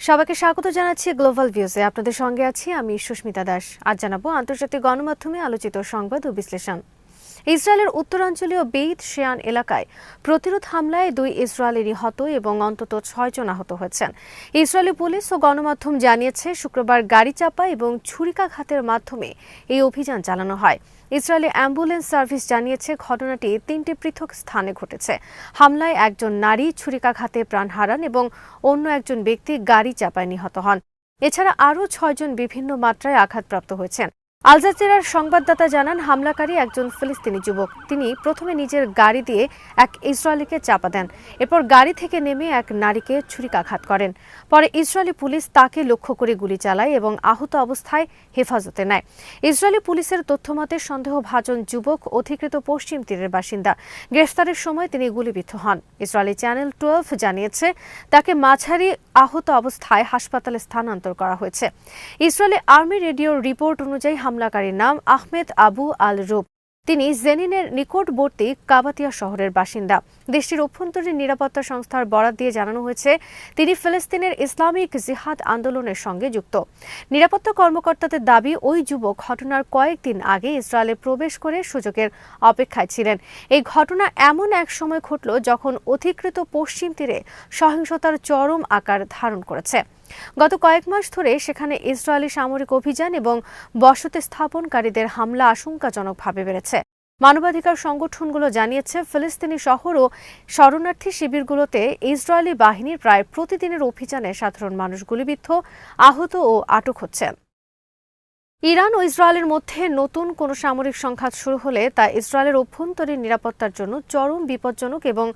সবাইকে স্বাগত জানাচ্ছি গ্লোবাল ভিউজে। আপনাদের সঙ্গে আছি আমি সুস্মিতা দাস। আজ জানাবো আন্তর্জাতিক গণমাধ্যমে আলোচিত সংবাদ ও বিশ্লেষণ। ইসরায়েলের উত্তরাঞ্চলীয় বেইত শেয়ান এলাকায় প্রতিরোধ হামলায় 2 ইসরায়েলি নিহত এবং অন্তত 6 জন আহত হয়েছেন। ইসরায়েলি পুলিশ ও গণমাধ্যম জানিয়েছে শুক্রবার গাড়ি চাপা এবং ছুরিকাঘাতের মাধ্যমে এই অভিযান চালানো হয়। ইসরায়েলি অ্যাম্বুলেন্স সার্ভিস জানিয়েছে ঘটনাটি 3টি পৃথক স্থানে ঘটেছে। হামলায় একজন নারী ছুরিকাঘাতে প্রাণ হারান এবং অন্য একজন ব্যক্তি গাড়ি চাপায় নিহত হন। এছাড়া আরও 6 জন বিভিন্ন মাত্রায় আঘাতপ্রাপ্ত হয়েছেন। আল জাজিরার সংবাদদাতা জানান, হামলাকারী একজন ফিলিস্তিনি যুবক। তিনি প্রথমে নিজের গাড়ি দিয়ে এক ইসরায়েলিকে চাপা দেন, এরপর গাড়ি থেকে নেমে এক নারীকে ছুরিকাঘাত করেন। পরে ইসরায়েলি পুলিশ তাকে লক্ষ্য করে গুলি চালায় এবং আহত অবস্থায় হেফাজতে নেয়। ইসরায়েলি পুলিশের তথ্যমতে সন্দেহভাজন যুবক অধিকৃত পশ্চিম তীরের বাসিন্দা। গ্রেফতারের সময় তিনি গুলিবিদ্ধ হন। ইসরায়েলি চ্যানেল 12 জানিয়েছে তাকে মাঝারি আহত অবস্থায় হাসপাতালে স্থানান্তর করা হয়েছে। ইসরায়েলি আর্মি রেডিওর রিপোর্ট অনুযায়ী হামলাকারীর নাম আহমেদ আবু আল রুব। তিনি জেনিনের নিকটবর্তী কাবাতিয়া শহরের বাসিন্দা। দেশটির অভ্যন্তরীণ নিরাপত্তা সংস্থার বরাত দিয়ে জানানো হয়েছে তিনি ফিলিস্তিনের ইসলামিক জিহাদ আন্দোলনের সঙ্গে যুক্ত। নিরাপত্তা কর্মকর্তাদের দাবি, ওই যুবক ঘটনার কয়েকদিন আগে ইসরায়েলে প্রবেশ করে সুযোগের অপেক্ষায় ছিলেন। এই ঘটনা এমন এক সময় ঘটল যখন অধিকৃত পশ্চিম তীরে সহিংসতার চরম আকার ধারণ করেছে। গত কয়েক মাস ধরে সেখানে ইসরায়েলি সামরিক অভিযান এবং বসতি স্থাপনকারীদের হামলা আশঙ্কাজনকভাবে বেড়েছে। মানবাধিকার সংগঠনগুলো জানিয়েছে ফিলিস্তিনি শহর ও শরণার্থী শিবিরগুলোতে ইসরায়েলি বাহিনীর প্রায় প্রতিদিনের অভিযানে সাধারণ মানুষ গুলিবিদ্ধ, আহত ও আটক হচ্ছেন। ইরান ও ইসরায়েলের মধ্যে নতুন কোনো সামরিক সংঘাত শুরু হলে তা ইসরায়েলের অভ্যন্তরীণ নিরাপত্তার জন্য চরম বিপজ্জনক এবং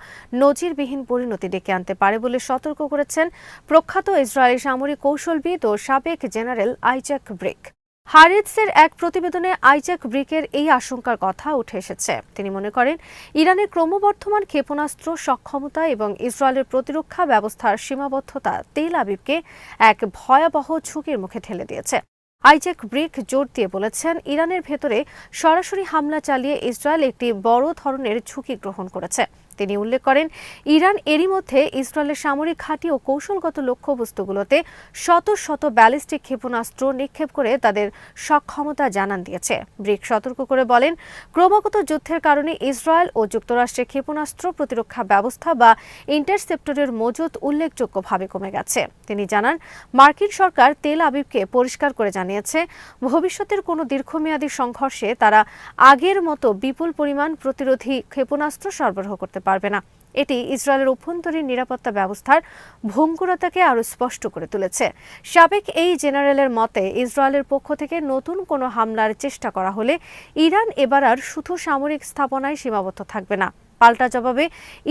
নজিরবিহীন পরিণতি ডেকে আনতে পারে বলে সতর্ক করেছেন প্রখ্যাত ইসরায়েলি সামরিক কৌশলবিদ ও সাবেক জেনারেল আইজ্যাক ব্রিক। হারেটসের এক প্রতিবেদনে আইজ্যাক ব্রিকের এই আশঙ্কার কথা উঠে এসেছে। তিনি মনে করেন, ইরানের ক্রমবর্ধমান ক্ষেপণাস্ত্র সক্ষমতা এবং ইসরায়েলের প্রতিরক্ষা ব্যবস্থার সীমাবদ্ধতা তেল আবিবকে এক ভয়াবহ ঝুঁকির মুখে ঠেলে দিয়েছে। আইজ্যাক ব্রিক জোর দিয়ে বলেছেন, ইরানের ভেতরে সরাসরি হামলা চালিয়ে ইসরায়েল একটি বড় ধরনের ঝুঁকি গ্রহণ করেছে। তিনি উল্লেখ করেন, ইরান এরই মধ্যে ইসরায়েলের সামরিক ঘাঁটি ও কৌশলগত লক্ষ্যবস্তুগুলোতে শত শত ব্যালিস্টিক ক্ষেপণাস্ত্র নিক্ষেপ করে তাদের সক্ষমতা জানান দিয়েছে। ব্রিক সতর্ক করে বলেন, ক্রমাগত যুদ্ধের কারণে ইসরায়েল ও যুক্তরাষ্ট্রের ক্ষেপণাস্ত্র প্রতিরক্ষা ব্যবস্থা বা ইন্টারসেপ্টরের মজুত উল্লেখযোগ্যভাবে কমে গেছে। তিনি জানান, মার্কিন সরকার তেল আবিবকে পরিষ্কার করে জানিয়েছে ভবিষ্যতের কোনো দীর্ঘমেয়াদী সংঘর্ষে তারা আগের মতো বিপুল পরিমাণ প্রতিরোধী ক্ষেপণাস্ত্র সরবরাহ করতে পারবে না। এটি ইসরায়েলের অভ্যন্তরীণ নিরাপত্তা ব্যবস্থার ভঙ্গুরতাকে আরও স্পষ্ট করে তুলেছে। সাবেক এই জেনারেলের মতে, ইসরায়েলের পক্ষ থেকে নতুন কোনো হামলার চেষ্টা করা হলে ইরান এবার আর শুধু সামরিক স্থাপনায় সীমাবদ্ধ থাকবে না। পাল্টা জবাবে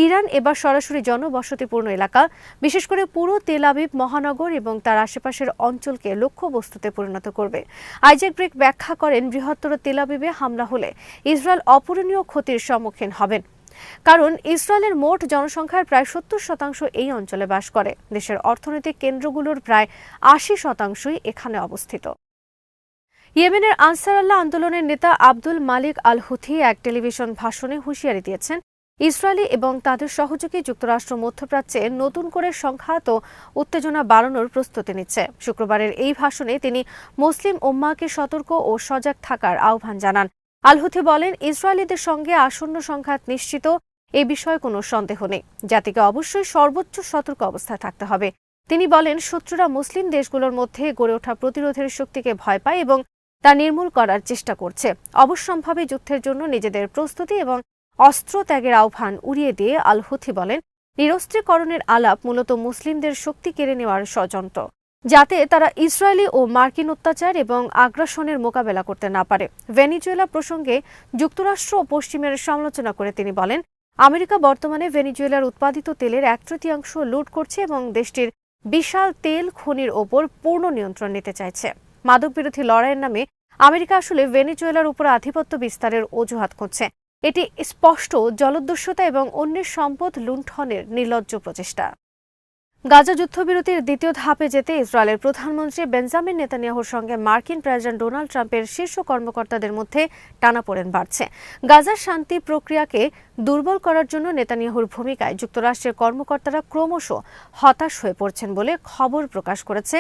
ইরান এবার সরাসরি জনবসতিপূর্ণ এলাকা, বিশেষ করে পুরো তেল আবিব মহানগর এবং তার আশেপাশের অঞ্চলকে লক্ষ্যবস্তুতে পরিণত করবে। আইজ্যাক ব্রিক ব্যাখ্যা করেন, বৃহত্তর তেল আবিবে হামলা হলে ইসরায়েল অপূরণীয় ক্ষতির সম্মুখীন হবেন, কারণ ইসরায়েলের মোট জনসংখ্যার প্রায় 70% এই অঞ্চলে বাস করে। দেশের অর্থনৈতিক কেন্দ্রগুলোর প্রায় 80%ই এখানে অবস্থিত। ইয়েমেনের আনসার আল্লাহ আন্দোলনের নেতা আব্দুল মালিক আল হুথি এক টেলিভিশন ভাষণে হুঁশিয়ারি দিয়েছেন, ইসরায়েলি এবং তাদের সহযোগী যুক্তরাষ্ট্র মধ্যপ্রাচ্যে নতুন করে সংঘাত ও উত্তেজনা বাড়ানোর প্রস্তুতি নিচ্ছে। শুক্রবারের এই ভাষণে তিনি মুসলিম উম্মাহকে সতর্ক ও সজাগ থাকার আহ্বান জানান। আল হুথি বলেন, ইসরায়েলিদের সঙ্গে আসন্ন সংঘাত নিশ্চিত, এই বিষয়ে কোনো সন্দেহ নেই। জাতিকে অবশ্যই সর্বোচ্চ সতর্ক অবস্থায় থাকতে হবে। তিনি বলেন, শত্রুরা মুসলিম দেশগুলোর মধ্যে গড়ে ওঠা প্রতিরোধের শক্তিকে ভয় পায় এবং তা নির্মূল করার চেষ্টা করছে। অবশ্যম্ভাবী যুদ্ধের জন্য নিজেদের প্রস্তুতি এবং অস্ত্র ত্যাগের আহ্বান উড়িয়ে দিয়ে আল হুথি বলেন, নিরস্ত্রীকরণের আলাপ মূলত মুসলিমদের শক্তি কেড়ে নেওয়ার ষড়যন্ত্র, যাতে তারা ইসরায়েলি ও মার্কিন অত্যাচার এবং আগ্রাসনের মোকাবেলা করতে না পারে। ভেনিজুয়েলা প্রসঙ্গে যুক্তরাষ্ট্র ও পশ্চিমের সমালোচনা করে তিনি বলেন, আমেরিকা বর্তমানে ভেনিজুয়েলার উৎপাদিত তেলের 1/3 লুট করছে এবং দেশটির বিশাল তেল খনির ওপর পূর্ণ নিয়ন্ত্রণ নিতে চাইছে। মাদক বিরোধী লড়াইয়ের নামে আমেরিকা আসলে ভেনিজুয়েলার উপর আধিপত্য বিস্তারের অজুহাত খুঁজছে। এটি স্পষ্ট জলদস্যুতা এবং অন্যের সম্পদ লুণ্ঠনের নির্লজ্জ প্রচেষ্টা। গাজা যুদ্ধবিরতির দ্বিতীয় ধাপে যেতে ইসরায়েলের প্রধানমন্ত্রী বেঞ্জামিন নেতানিয়াহুর সঙ্গে মার্কিন প্রেসিডেন্ট ডোনাল্ড ট্রাম্পের শীর্ষ কর্মকর্তাদের মধ্যে টানাপোড়েন বাড়ছে। গাজার শান্তি প্রক্রিয়াকে দুর্বল করার জন্য নেতানিয়াহুর ভূমিকায় যুক্তরাষ্ট্রের কর্মকর্তারা ক্রমশ হতাশ হয়ে পড়ছেন বলে খবর প্রকাশ করেছে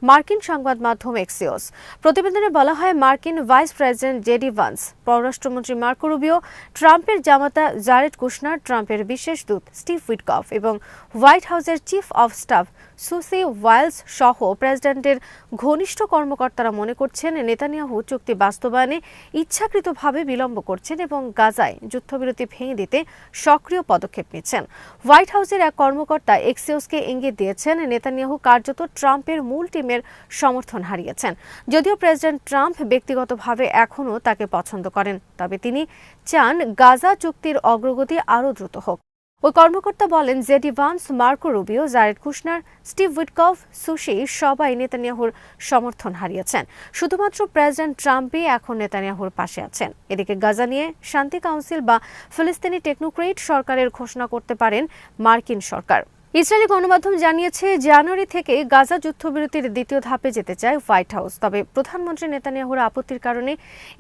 মার্কিন সংবাদ মাধ্যম এক্সিওস। প্রতিবেদনে বলা হয়, মার্কিন ভাইস প্রেসিডেন্ট জেডি ভান্স, পররাষ্ট্রমন্ত্রী মার্কো রুবিও, ট্রাম্পের জামাতা জারেড কুশনার, ট্রাম্পের বিশেষ দূত স্টিভ উইটকফ এবং হোয়াইট হাউসের চিফ অব স্টাফ সুসি ওয়াইলস সহ প্রেসিডেন্টের ঘনিষ্ঠ কর্মকর্তারা মনে করছেন নেতানিয়াহু চুক্তি বাস্তবায়নে ইচ্ছাকৃতভাবে বিলম্ব করছেন এবং গাজায় যুদ্ধবিরতি ভেঙে দিতে সক্রিয় পদক্ষেপ নিচ্ছেন। হোয়াইট হাউসের এক কর্মকর্তা এক্সিওসকে ইঙ্গিত দিয়েছেন নেতানিয়াহু কার্যত ট্রাম্পের মূল টিমের সমর্থন হারিয়েছেন। যদিও প্রেসিডেন্ট ট্রাম্প ব্যক্তিগতভাবে এখনও তাকে পছন্দ করেন, তবে তিনি চান গাজা চুক্তির অগ্রগতি আরও দ্রুত হোক। ওই কর্মকর্তা বলেন, JD Vance, Marco Rubio, Jared Kushner, Steve Witkoff, sushi সবাই নেতানিয়াহুর সমর্থন হারিয়েছেন। শুধুমাত্র প্রেসিডেন্ট ট্রাম্পই এখন নেতানিয়াহুর পাশে আছেন। এদিকে গাজা নিয়ে শান্তি কাউন্সিল বা ফিলিস্তিনি টেকনোক্রেট সরকারের ঘোষণা করতে পারেন মার্কিন সরকার। ইসরায়েলি গণমাধ্যম জানিয়েছে, জানুয়ারি থেকে গাজা যুদ্ধবিরতির দ্বিতীয় ধাপে যেতে চায় হোয়াইট হাউস। তবে প্রধানমন্ত্রী নেতানিয়াহুর আপত্তির কারণে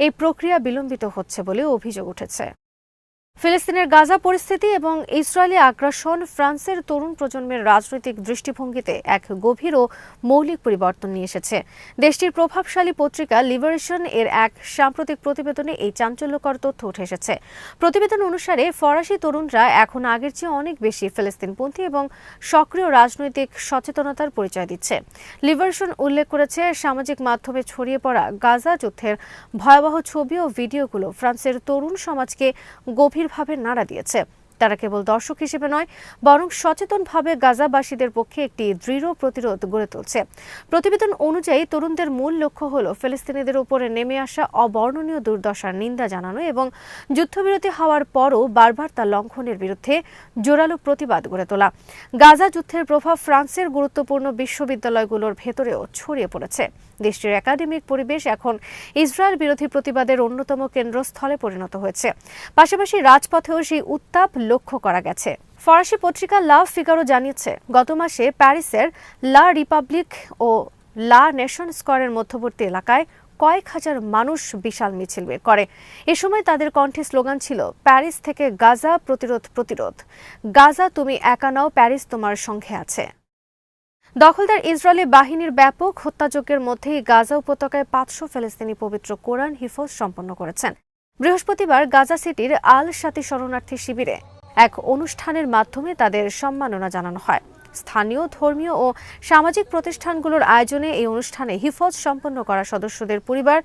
এই প্রক্রিয়া বিলম্বিত হচ্ছে বলে অভিযোগ উঠেছে। ফিলিস্তিনের গাজা পরিস্থিতি এবং ইসরায়েলি আগ্রাসন ফ্রান্সের তরুণ প্রজন্মের রাজনৈতিক দৃষ্টিভঙ্গিতে এক গভীর ও মৌলিক পরিবর্তন নিয়ে এসেছে। দেশটির প্রভাবশালী পত্রিকা লিবারেশন এর এক সাম্প্রতিক প্রতিবেদনে এই চাঞ্চল্যকর তথ্য উঠে এসেছে। প্রতিবেদন অনুসারে ফরাসি তরুণরা এখন আগের চেয়ে অনেক বেশি ফিলিস্তিনপন্থী এবং সক্রিয় রাজনৈতিক সচেতনতার পরিচয় দিচ্ছে। লিবারেশন উল্লেখ করেছে, সামাজিক মাধ্যমে ছড়িয়ে পড়া গাজা যুদ্ধের ভয়াবহ ছবি ও ভিডিওগুলো ফ্রান্সের তরুণ সমাজকে গভীরভাবে নাড়া দিয়েছে। তারা কেবল দর্শক হিসেবে নয়, বরং সচেতনভাবে গাজাবাসীদের পক্ষে একটি দৃঢ় প্রতিরোধ গড়ে তুলছে। প্রতিবেদন অনুযায়ী তরুণদের মূল লক্ষ্য হল ফিলিস্তিনিদের উপরে নেমে আসা অবর্ণনীয় দুর্দশার নিন্দা জানানো এবং যুদ্ধবিরতি হওয়ার পরও বারবার তা লঙ্ঘনের বিরুদ্ধে জোরালো প্রতিবাদ গড়ে তোলা। গাজা যুদ্ধের প্রভাব ফ্রান্সের গুরুত্বপূর্ণ বিশ্ববিদ্যালয়গুলোর ভেতরেও ছড়িয়ে পড়েছে। দেশটির একাডেমিক পরিবেশ এখন ইসরায়েল বিরোধী প্রতিবাদের অন্যতম কেন্দ্রস্থলে পরিণত হয়েছে। পাশাপাশি রাজপথেও সেই উত্তাপ লক্ষ্য করা গেছে। ফরাসি পত্রিকা লা ফিগারো জানিয়েছে, গত মাসে প্যারিসের লা রিপাবলিক ও লা নেশন স্কোয়ারের মধ্যবর্তী এলাকায় কয়েক হাজার মানুষ বিশাল মিছিল বের করে। এ সময় তাদের কণ্ঠে স্লোগান ছিল, প্যারিস থেকে গাজা, প্রতিরোধ প্রতিরোধ। গাজা তুমি একা নাও, প্যারিস তোমার সঙ্গে আছে। দখলদার ইসরায়েলি বাহিনীর ব্যাপক হত্যাযজ্ঞের মধ্যেই গাজা উপত্যকায় 500 ফিলিস্তিনি পবিত্র কোরআন হিফজ সম্পন্ন করেছেন। বৃহস্পতিবার গাজা সিটির আল শাতি শরণার্থী শিবিরে এক অনুষ্ঠানের মাধ্যমে তাদের সম্মাননা জানানো হয়। স্থানীয় ধর্মীয় ও সামাজিক প্রতিষ্ঠানগুলোর আয়োজনে এই অনুষ্ঠানে হিফজ সম্পন্ন করা সদস্যদের পরিবার,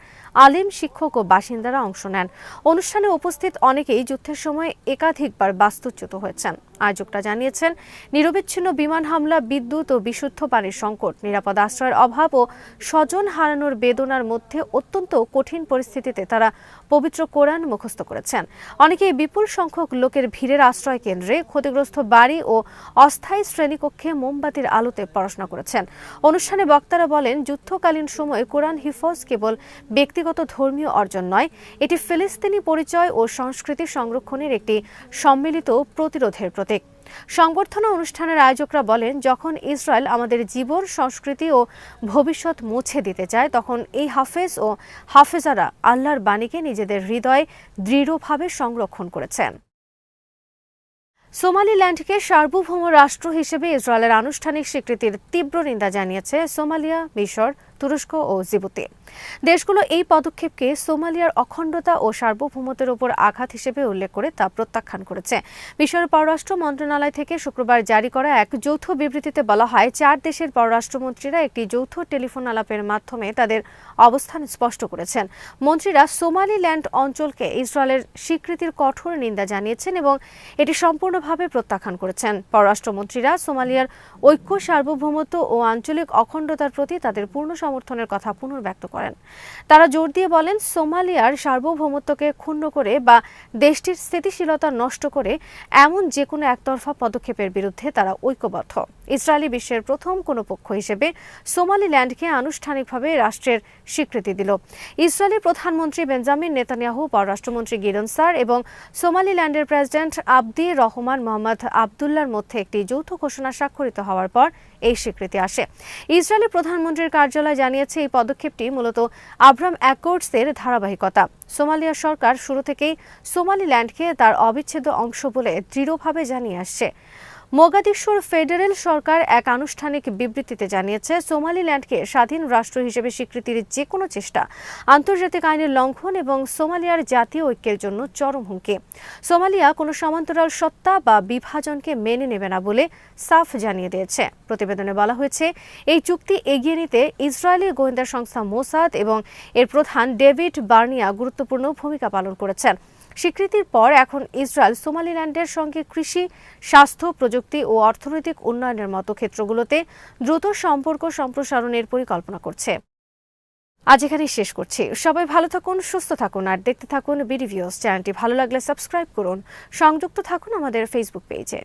আলিম, শিক্ষক ও বাসিন্দারা অংশ নেন। অনুষ্ঠানে উপস্থিত অনেকেই যুদ্ধের সময় একাধিকবার বাস্তুচ্যুত হয়েছেন। আয়োজকরা জানিয়েছেন, নিরবিচ্ছিন্ন বিমান হামলা, বিদ্যুৎ ও বিশুদ্ধ পানির সংকট, নিরাপদ আশ্রয়ের অভাব ও স্বজন হারানোর বেদনার মধ্যে অত্যন্ত কঠিন পরিস্থিতিতে তারা পবিত্র কোরআন মুখস্থ করেছেন। অনেকেই বিপুল সংখ্যক লোকের ভিড়ের আশ্রয় কেন্দ্রে, ক্ষতিগ্রস্ত বাড়ি ও অস্থায়ী শ্রেণীকক্ষে মোমবাতির আলোতে পড়াশোনা করেছেন। অনুষ্ঠানে বক্তারা বলেন, যুদ্ধকালীন সময়ে কোরআন হিফজ কেবল ব্যক্তিগত ধর্মীয় অর্জন নয়, এটি ফিলিস্তিনি পরিচয় ও সংস্কৃতি সংরক্ষণের একটি সম্মিলিত প্রতিরোধের প্রতীক। সংবর্ধনা অনুষ্ঠানের আয়োজকরা বলেন, যখন ইসরায়েল আমাদের জীবন, সংস্কৃতি ও ভবিষ্যৎ মুছে দিতে চায়, তখন এই হাফেজ ও হাফেজারা আল্লাহর বাণীকে নিজেদের হৃদয়ে দৃঢ়ভাবে সংরক্ষণ করেছেন। সোমালিল্যান্ডকে সার্বভৌম রাষ্ট্র হিসেবে ইসরায়েলের আনুষ্ঠানিক স্বীকৃতির তীব্র নিন্দা জানিয়েছে সোমালিয়া, মিশর, তুরস্ক ও জিবুতি। দেশগুলো এই পদক্ষেপকে সোমালিয়ার অখণ্ডতা ও সার্বভৌমত্বের উপর আঘাত হিসেবে উল্লেখ করে তা প্রত্যাখ্যান করেছে। মিশরের পররাষ্ট্র মন্ত্রণালয় থেকে শুক্রবার জারি করা এক যৌথ বিবৃতিতে বলা হয়, 4 দেশের পররাষ্ট্রমন্ত্রীরা একটি যৌথ টেলিফোন আলাপের মাধ্যমে তাদের অবস্থান স্পষ্ট করেছেন। মন্ত্রীরা সোমালিল্যান্ড অঞ্চলকে ইসরায়েলের স্বীকৃতির কঠোর নিন্দা জানিয়েছেন এবং এটি সম্পূর্ণভাবে প্রত্যাখ্যান করেছেন। পররাষ্ট্রমন্ত্রীরা সোমালিয়ার ঐক্য, সার্বভৌমত্ব ও আঞ্চলিক অখণ্ডতার প্রতি তাদের পূর্ণ সমর্থনের কথা পুনর্ব্যক্ত করেন। তারা জোর দিয়ে বলেন, সোমালিয়ার সার্বভৌমত্বকে ক্ষুণ্ণ করে বা দেশটির স্থিতিশীলতা নষ্ট করে এমন যে কোনো একতরফা পদক্ষেপের বিরুদ্ধে তারা ঐক্যবদ্ধ। ইসরায়েলি বিশ্বের প্রথম কোনো পক্ষ হিসেবে সোমালিল্যান্ডকে আনুষ্ঠানিকভাবে রাষ্ট্রের স্বীকৃতি দিল। ইসরায়েলি প্রধানমন্ত্রী বেঞ্জামিন নেতানিয়াহু, পররাষ্ট্রমন্ত্রী গিডন সার এবং সোমালিল্যান্ডের প্রেসিডেন্ট আবদি রহমান মোহাম্মদ আবদুল্লার মধ্যে একটি যৌথ ঘোষণা স্বাক্ষরিত হওয়ার পর এই স্বীকৃতি আসে। ইসরায়েলি প্রধানমন্ত্রীর কার্যালয় জানিয়েছে এই পদক্ষেপটি মূলত আব্রাহাম অ্যাকর্ডসের ধারাবাহিকতা। সোমালিয়া সরকার শুরু থেকেই সোমালিল্যান্ডকে তার অবিচ্ছেদ্য অংশ বলে দৃঢ়ভাবে জানিয়ে আসছে। মোগাদিশুর ফেডারেল সরকার এক আনুষ্ঠানিক বিবৃতিতে জানিয়েছে, সোমালিল্যান্ডকে স্বাধীন রাষ্ট্র হিসেবে স্বীকৃতির যে কোনো চেষ্টা আন্তর্জাতিক আইনের লঙ্ঘন এবং সোমালিয়ার জাতীয় ঐক্যের জন্য চরম হুমকি। সোমালিয়া কোনো সমান্তরাল সত্তা বা বিভাজনকে মেনে নেবে না বলে সাফ জানিয়ে দিয়েছে। প্রতিবেদনে বলা হয়েছে, এই চুক্তি এগিয়ে নিতে ইসরায়েলি গোয়েন্দা সংস্থা মোসাদ এবং এর প্রধান ডেভিড বার্নিয়া গুরুত্বপূর্ণ ভূমিকা পালন করেছেন। স্বীকৃতির পর এখন ইসরায়েল সোমালিল্যান্ডের সঙ্গে কৃষি, স্বাস্থ্য, প্রযুক্তি ও অর্থনৈতিক উন্নয়নের মতো ক্ষেত্রগুলোতে দ্রুত সম্পর্ক সম্প্রসারণের পরিকল্পনা করছে। আজ এখানেই শেষ করছি। সবাই ভালো থাকুন, সুস্থ থাকুন আর দেখতে থাকুন বিডি ভিউজ। চ্যানেলটি ভালো লাগলে সাবস্ক্রাইব করুন। সংযুক্ত থাকুন আমাদের ফেসবুক পেজে।